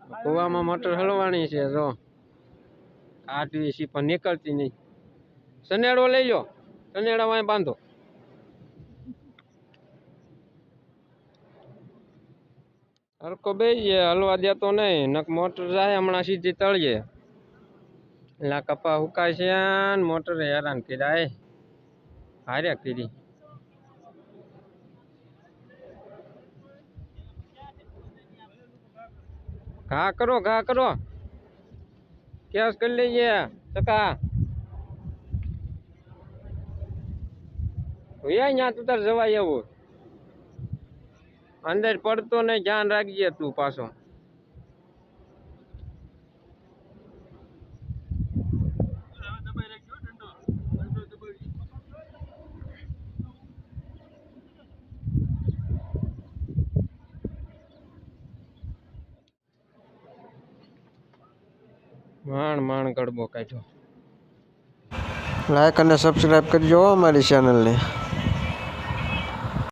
કુવામાં motor હલવાની છે જો આટવી C પણ નીકળતી નહીં. સનેડો લઈ લો, સનેડામાં બાંધો. હરકો બેસીએ હલવા દેતો નહીં, નક મોટર જાય હમણાં સીધી તળીએ. એટલે કપા હુકાય છે ને મોટરે હેરાન કર્યા. હારે કરી ઘા કરો કેસ કરી લઈએ ચકા અહીંયા તું તાર જવાય એવું અંદર પડતો નહીં, ધ્યાન રાખજે તું પાછો. માણ ગડબો કાઢ્યો. લાઈક અને સબસ્ક્રાઈબ કરજો અમારી ચેનલને.